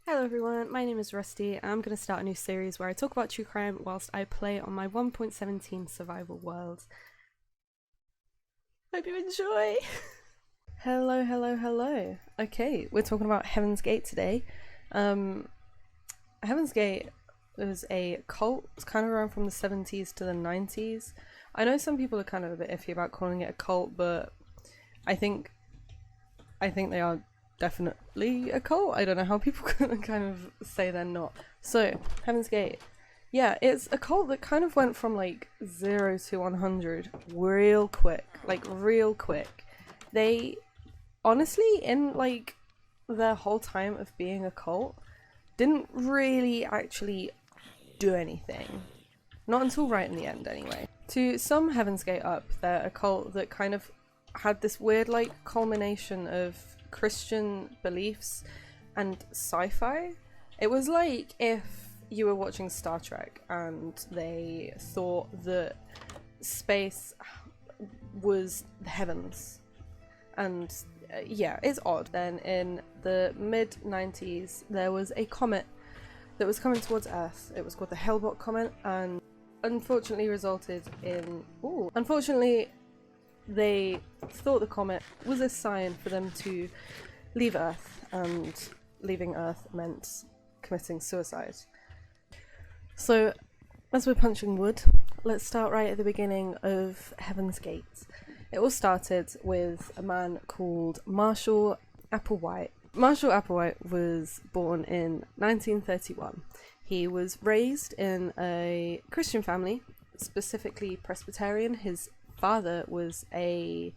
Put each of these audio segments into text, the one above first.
Hello everyone, my name is Rusty and I'm going to start a new series where I talk about true crime whilst I play on my 1.17 survival world. Hope you enjoy! Hello. Okay, we're talking about Heaven's Gate today. Heaven's Gate was a cult. It's kind of around from the 70s to the 90s. I know some people are kind of a bit iffy about calling it a cult, but I think they are definitely a cult. I don't know how people can kind of say they're not. So, Heaven's Gate. Yeah, it's a cult that kind of went from like 0 to 100 real quick. They, honestly, in like their whole time of being a cult, didn't really actually do anything. Not until right in the end, anyway. To sum Heaven's Gate up, they're a cult that kind of had this weird like culmination of Christian beliefs and sci-fi. It was like if you were watching Star Trek and they thought that space was the heavens. And yeah, it's odd. Then in the mid-90s there was a comet that was coming towards Earth. It was called the Hale-Bopp comet and unfortunately resulted in... Unfortunately, they thought the comet was a sign for them to leave Earth, and leaving Earth meant committing suicide. So, as we're punching wood, let's start right at the beginning of Heaven's Gate. It all started with a man called Marshall Applewhite. Marshall Applewhite was born in 1931. He was raised in a Christian family, specifically Presbyterian. His father was a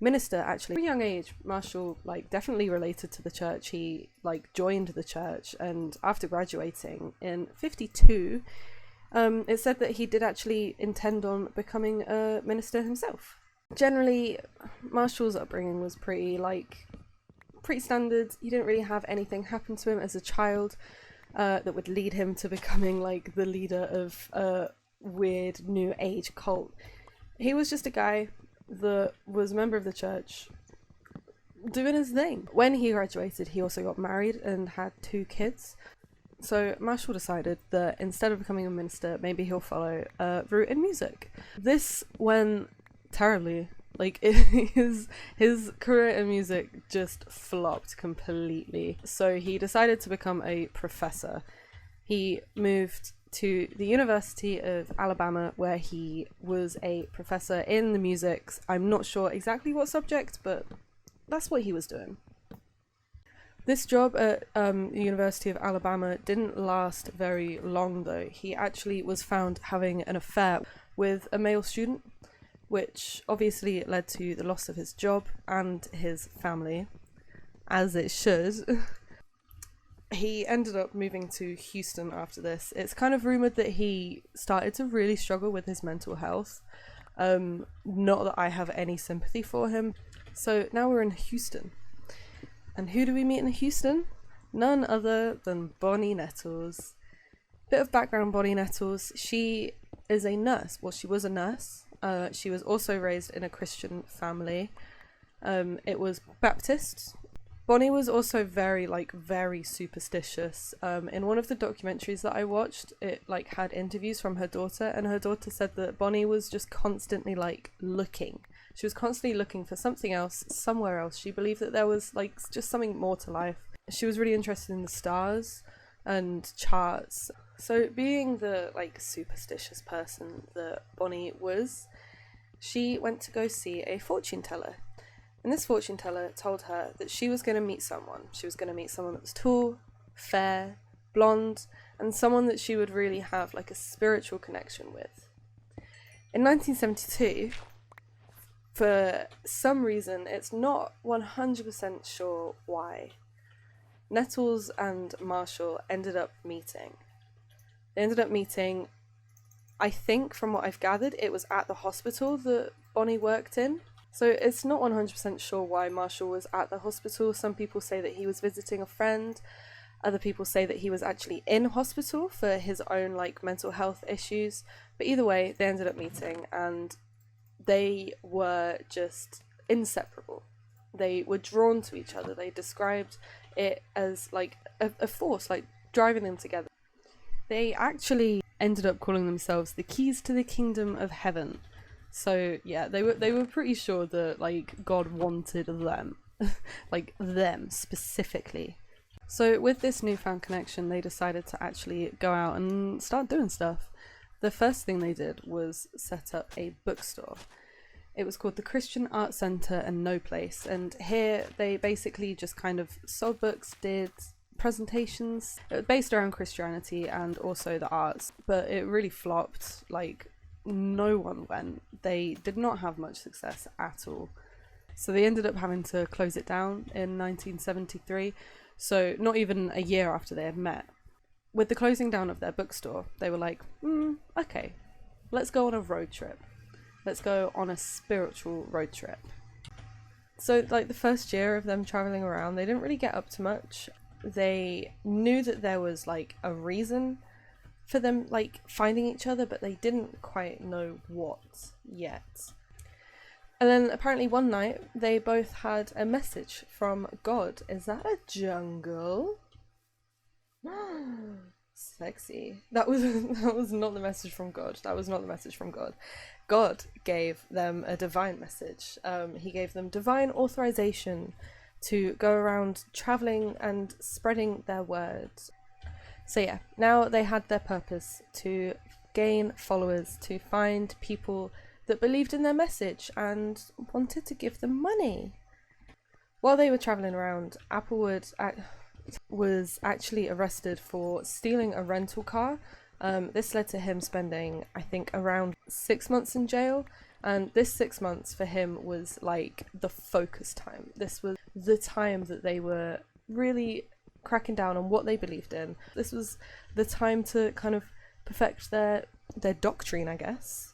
minister, actually. At a young age, Marshall definitely related to the church. He joined the church, and after graduating in 52, it said that he did actually intend on becoming a minister himself. Generally, Marshall's upbringing was pretty standard. He didn't really have anything happen to him as a child that would lead him to becoming the leader of a weird new age cult. He was just a guy that was a member of the church doing his thing. When he graduated, he also got married and had 2 kids. So Marshall decided that instead of becoming a minister, maybe he'll follow a route in music. This went terribly. His career in music just flopped completely. So he decided to become a professor. He moved to the University of Alabama, where he was a professor in the musics. I'm not sure exactly what subject, but that's what he was doing. This job at the University of Alabama didn't last very long, though. He actually was found having an affair with a male student, which obviously led to the loss of his job and his family, as it should. He ended up moving to Houston after this. It's kind of rumoured that he started to really struggle with his mental health. Not that I have any sympathy for him. So now we're in Houston. And who do we meet in Houston? None other than Bonnie Nettles. Bit of background, Bonnie Nettles. She is a nurse. Well, she was a nurse. She was also raised in a Christian family. It was Baptist. Bonnie was also very superstitious. In one of the documentaries that I watched, it had interviews from her daughter, and her daughter said that Bonnie was just constantly looking. She was constantly looking for something else, somewhere else. She believed that there was just something more to life. She was really interested in the stars and charts. So being the superstitious person that Bonnie was, she went to go see a fortune teller. And this fortune teller told her that she was going to meet someone. She was going to meet someone that was tall, fair, blonde, and someone that she would really have a spiritual connection with. In 1972, for some reason, it's not 100% sure why, Nettles and Marshall ended up meeting. They ended up meeting, I think from what I've gathered, it was at the hospital that Bonnie worked in. So it's not 100% sure why Marshall was at the hospital. Some people say that he was visiting a friend. Other people say that he was actually in hospital for his own mental health issues. But either way, they ended up meeting and they were just inseparable. They were drawn to each other. They described it as like a force, like driving them together. They actually ended up calling themselves the Keys to the Kingdom of Heaven. So yeah, they were pretty sure that like God wanted them, like them specifically. So with this newfound connection, they decided to actually go out and start doing stuff. The first thing they did was set up a bookstore. It was called the Christian Art Center and No Place, and here they basically just kind of sold books, did presentations based around Christianity and also the arts, but it really flopped. Like, no one went. They did not have much success at all. So they ended up having to close it down in 1973, so not even a year after they had met. With the closing down of their bookstore, they were like, okay, let's go on a road trip. Let's go on a spiritual road trip. So like the first year of them traveling around, they didn't really get up to much. They knew that there was like a reason for them like finding each other, but they didn't quite know what yet. And then apparently one night they both had a message from God. Is that a jungle? Sexy. That was not the message from God. That was not the message from God. God gave them a divine message. He gave them divine authorization to go around traveling and spreading their words. So yeah, now they had their purpose to gain followers, to find people that believed in their message and wanted to give them money. While they were traveling around, Applewood was actually arrested for stealing a rental car. This led to him spending, I think, around 6 months in jail. And this 6 months for him was like the focus time. This was the time that they were really cracking down on what they believed in. This was the time to kind of perfect their doctrine, I guess.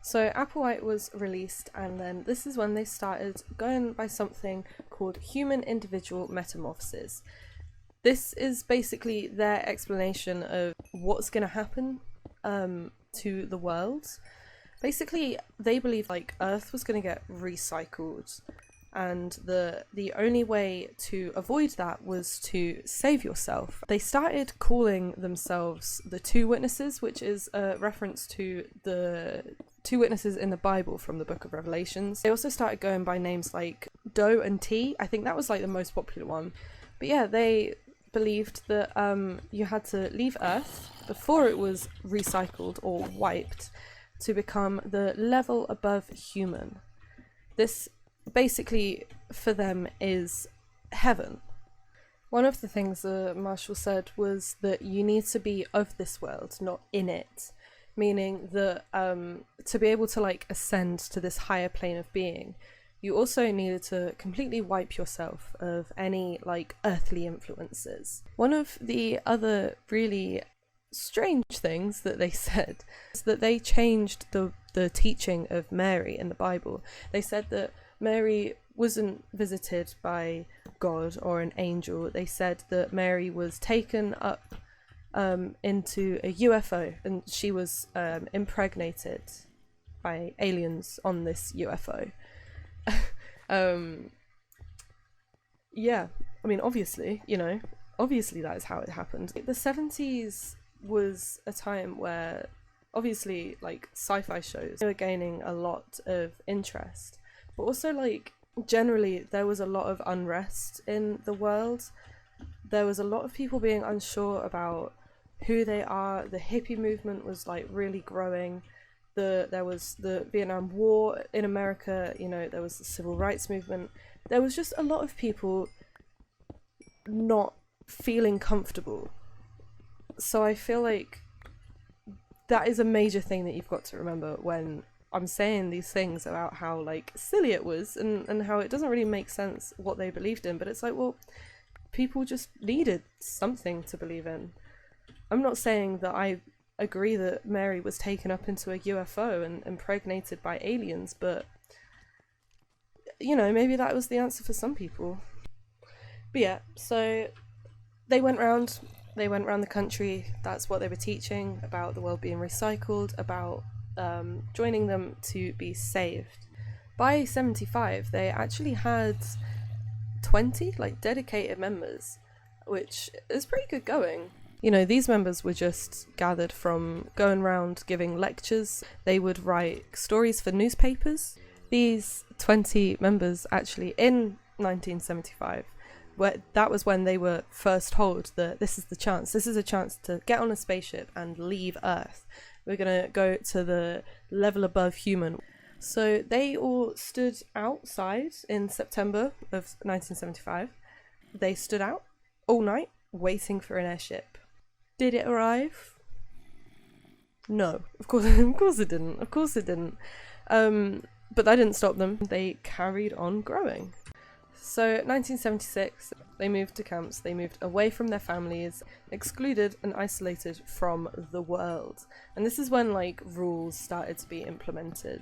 So Applewhite was released, and then this is when they started going by something called human individual metamorphosis. This is basically their explanation of what's going to happen to the world. Basically, they believed like Earth was going to get recycled, and the only way to avoid that was to save yourself. They started calling themselves the Two Witnesses, which is a reference to the two witnesses in the Bible from the Book of Revelations. They also started going by names like Doe and T. I think that was like the most popular one. But yeah, they believed that you had to leave Earth before it was recycled or wiped to become the level above human. This basically for them is heaven. One of the things Marshall said was that you need to be of this world, not in it, meaning that to be able to like ascend to this higher plane of being, you also needed to completely wipe yourself of any like earthly influences. One of the other really strange things that they said is that they changed the teaching of Mary in the Bible. They said that Mary wasn't visited by God or an angel. They said that Mary was taken up into a UFO, and she was impregnated by aliens on this UFO. Yeah, I mean, obviously that is how it happened. The 70s was a time where obviously like sci-fi shows were gaining a lot of interest, but also like generally there was a lot of unrest in the world. There was a lot of people being unsure about who they are. The hippie movement was like really growing. There was the Vietnam War in America, there was the civil rights movement. There was just a lot of people not feeling comfortable. So I feel like that is a major thing that you've got to remember when I'm saying these things about how like silly it was and how it doesn't really make sense what they believed in, but it's like, well, people just needed something to believe in. I'm not saying that I agree that Mary was taken up into a UFO and impregnated by aliens, but maybe that was the answer for some people. But yeah, so they went round the country. That's what they were teaching about the world being recycled, about joining them to be saved. By 75, they actually had 20 like dedicated members, which is pretty good going. You know, these members were just gathered from going around giving lectures. They would write stories for newspapers. These 20 members actually, in 1975, that was when they were first told that this is a chance to get on a spaceship and leave Earth. We're going to go to the level above human. So they all stood outside in September of 1975. They stood out all night waiting for an airship. Did it arrive? No, of course it didn't. Of course it didn't. But that didn't stop them. They carried on growing. So 1976, they moved to camps. They moved away from their families, excluded and isolated from the world. And this is when like rules started to be implemented.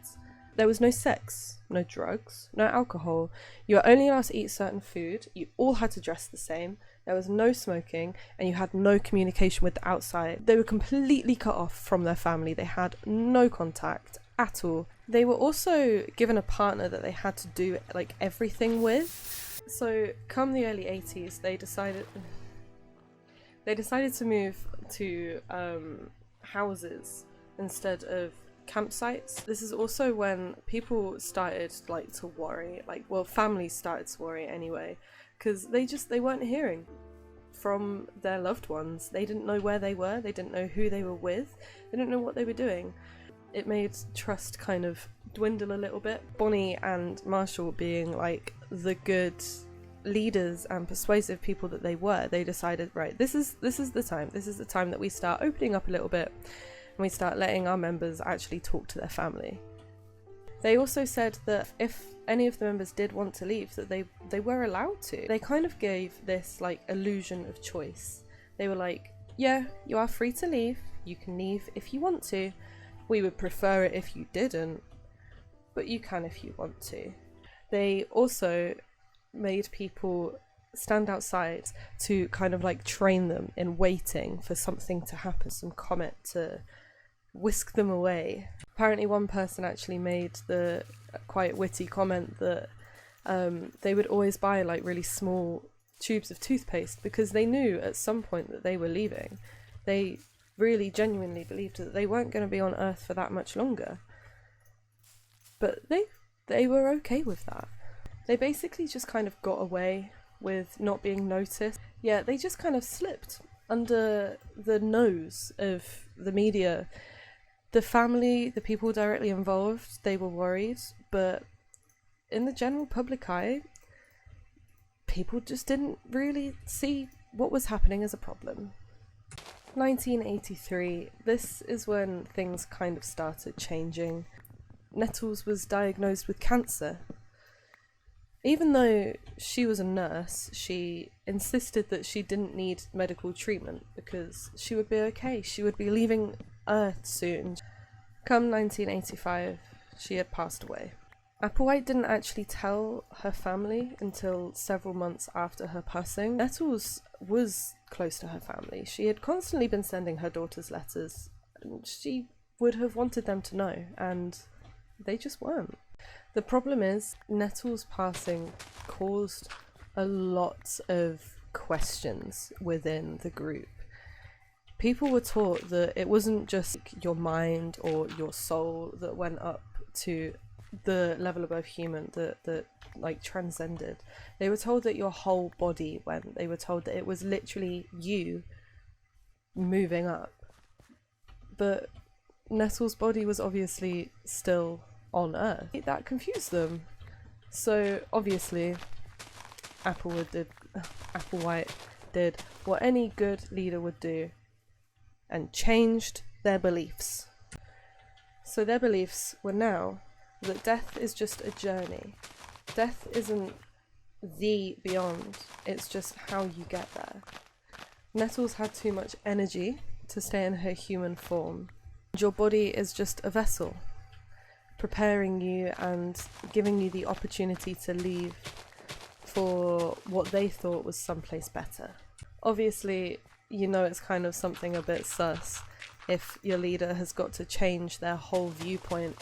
There was no sex, no drugs, no alcohol. You were only allowed to eat certain food. You all had to dress the same. There was no smoking, and you had no communication with the outside. They were completely cut off from their family. They had no contact at all. They were also given a partner that they had to do like everything with. So come the early 80s, they decided to move to houses instead of campsites. This is also when people started like to worry, families started to worry anyway, because they weren't hearing from their loved ones. They didn't know where they were, they didn't know who they were with, they didn't know what they were doing. It made trust kind of dwindle a little bit. Bonnie and Marshall, being like the good leaders and persuasive people that they were, they decided, right, this is the time that we start opening up a little bit and we start letting our members actually talk to their family. They also said that if any of the members did want to leave, that they were allowed to. They kind of gave this like illusion of choice. They were like, yeah, you are free to leave, you can leave if you want to. We would prefer it if you didn't, but you can if you want to. They also made people stand outside to kind of like train them in waiting for something to happen, some comet to whisk them away. Apparently one person actually made the quite witty comment that they would always buy like really small tubes of toothpaste because they knew at some point that they were leaving. They really genuinely believed that they weren't going to be on Earth for that much longer. But they were okay with that. They basically just kind of got away with not being noticed. Yeah, they just kind of slipped under the nose of the media. The family, the people directly involved, they were worried, but in the general public eye, people just didn't really see what was happening as a problem. 1983, this is when things kind of started changing. Nettles was diagnosed with cancer. Even though she was a nurse, she insisted that she didn't need medical treatment because she would be okay. She would be leaving Earth soon. Come 1985, she had passed away. Applewhite didn't actually tell her family until several months after her passing. Nettles was close to her family. She had constantly been sending her daughters letters, and she would have wanted them to know, and they just weren't. The problem is, Nettles' passing caused a lot of questions within the group. People were taught that it wasn't just your mind or your soul that went up to the level above human, that like transcended. They were told that your whole body went. They were told that it was literally you moving up. But Nettles' body was obviously still on Earth. That confused them. So obviously Applewhite did what any good leader would do and changed their beliefs. So their beliefs were now that death is just a journey. Death isn't the beyond, it's just how you get there. Nettles had too much energy to stay in her human form. Your body is just a vessel, preparing you and giving you the opportunity to leave for what they thought was someplace better. Obviously, you know it's kind of something a bit sus if your leader has got to change their whole viewpoint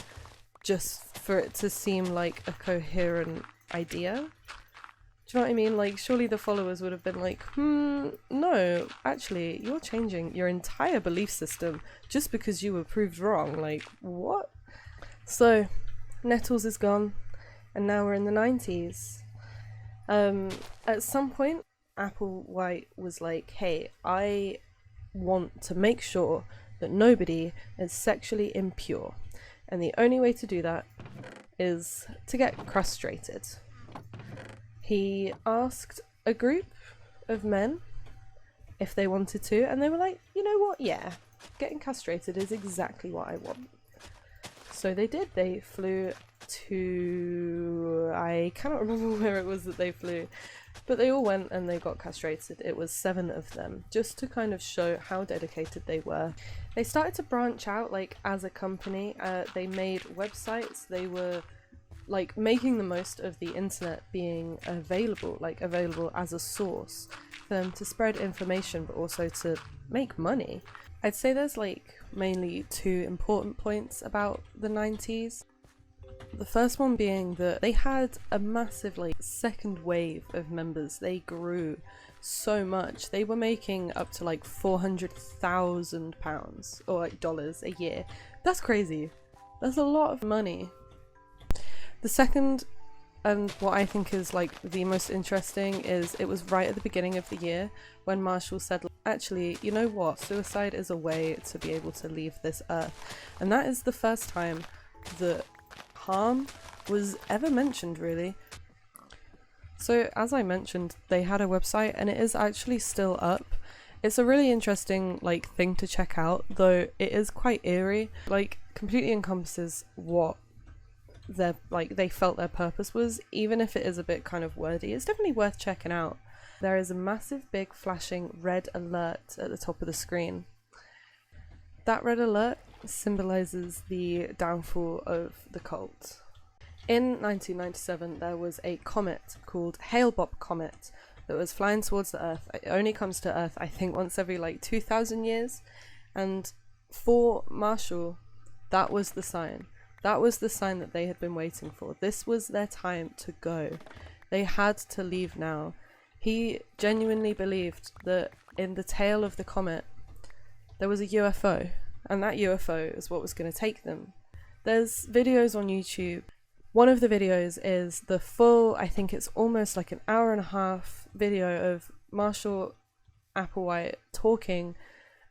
just for it to seem like a coherent idea. Do you know what I mean? Like, surely the followers would have been like, no, actually, you're changing your entire belief system just because you were proved wrong. Like, what? So, Nettles is gone, and now we're in the 90s. At some point, Applewhite was like, hey, I want to make sure that nobody is sexually impure. And the only way to do that is to get castrated. He asked a group of men if they wanted to, and they were like, you know what, yeah, getting castrated is exactly what I want. So they did. They flew to... I cannot remember where it was that they flew, but they all went and they got castrated. It was 7 of them, just to kind of show how dedicated they were. They started to branch out, like, as a company. They made websites. They were like making the most of the internet being available as a source for them to spread information, but also to make money. I'd say there's like mainly 2 important points about the 90s. The first one being that they had a massive like second wave of members. They grew so much. They were making up to like £400,000 or like dollars a year. That's crazy. That's a lot of money. The second, and what I think is like the most interesting, is it was right at the beginning of the year when Marshall said, actually, you know what, suicide is a way to be able to leave this earth. And that is the first time that harm was ever mentioned, really. So as I mentioned, they had a website and it is actually still up. It's a really interesting like thing to check out, though it is quite eerie. Like, completely encompasses what they felt their purpose was, even if it is a bit kind of wordy. It's definitely worth checking out. There is a massive big flashing red alert at the top of the screen. That red alert symbolizes the downfall of the cult. In 1997 there was a comet called Hale-Bopp comet that was flying towards the Earth. It only comes to Earth I think once every like 2,000 years, and for Marshall that was the sign. That was the sign that they had been waiting for. This was their time to go. They had to leave now. He genuinely believed that in the tail of the comet there was a UFO, and that UFO is what was going to take them. There's videos on YouTube. One of the videos is the full, I think it's almost like an hour and a half video of Marshall Applewhite talking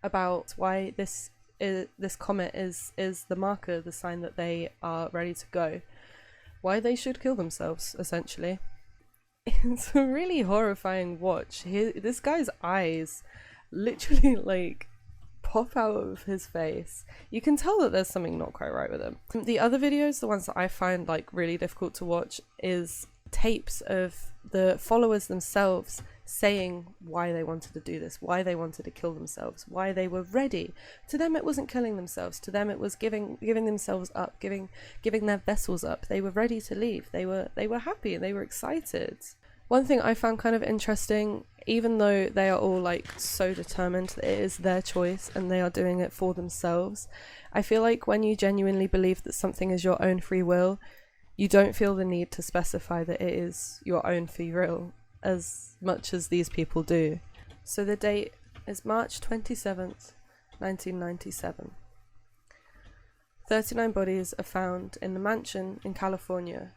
about why this comet is the marker, the sign that they are ready to go. Why they should kill themselves, essentially. It's a really horrifying watch. This guy's eyes literally like pop out of his face. You can tell that there's something not quite right with him. The other videos, the ones that I find like really difficult to watch, is tapes of the followers themselves saying why they wanted to do this, why they wanted to kill themselves, why they were ready. To them it wasn't killing themselves, to them it was giving themselves up, giving their vessels up. They were ready to leave. They were happy and they were excited. One thing I found kind of interesting, even though they are all like so determined that it is their choice and they are doing it for themselves, I feel like when you genuinely believe that something is your own free will, you don't feel the need to specify that it is your own free will as much as these people do. So the date is March 27th, 1997. 39 bodies are found in the mansion in California.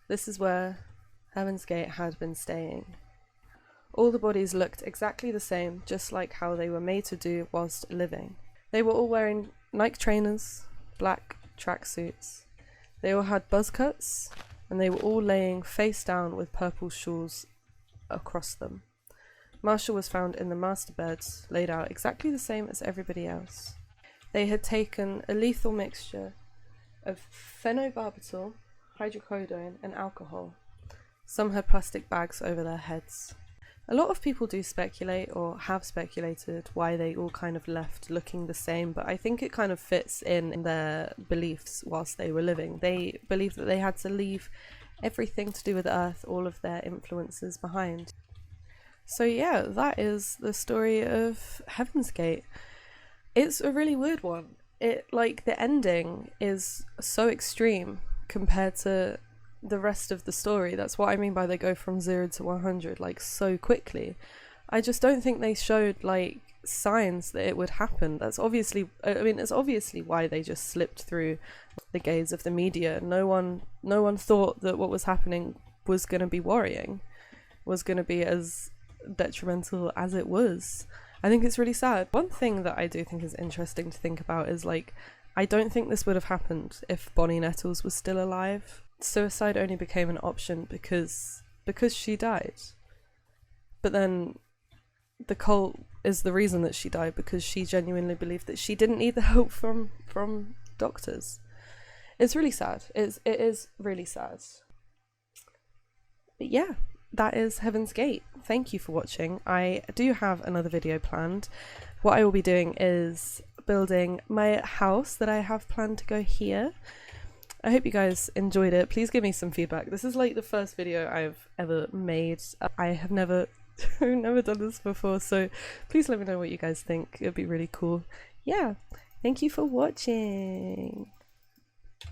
This is where Heaven's Gate had been staying. All the bodies looked exactly the same, just like how they were made to do whilst living. They were all wearing Nike trainers, black tracksuits. They all had buzz cuts, and they were all laying face down with purple shawls across them. Marshall was found in the master bed, laid out exactly the same as everybody else. They had taken a lethal mixture of phenobarbital, hydrocodone, and alcohol. Some had plastic bags over their heads. A lot of people do speculate, or have speculated, why they all kind of left looking the same, but I think it kind of fits in their beliefs whilst they were living. They believed that they had to leave everything to do with Earth, all of their influences behind. So yeah, that is the story of Heaven's Gate. It's a really weird one. The ending is so extreme compared to the rest of the story. That's what I mean by they go from 0 to 100 like so quickly. I just don't think they showed like signs that it would happen. That's obviously, I mean, it's obviously why they just slipped through the gaze of the media. No one thought that what was happening was going to be worrying, was going to be as detrimental as it was. I think it's really sad. One thing that I do think is interesting to think about is like, I don't think this would have happened if Bonnie Nettles was still alive. Suicide only became an option because she died. But then the cult is the reason that she died, because she genuinely believed that she didn't need the help from doctors. It's really sad. It is really sad. But yeah, that is Heaven's Gate. Thank you for watching. I do have another video planned. What I will be doing is building my house that I have planned to go here. I hope you guys enjoyed it. Please give me some feedback. This is like the first video I've ever made. I have never done this before, so please let me know what you guys think. It'd be really cool. Yeah, thank you for watching.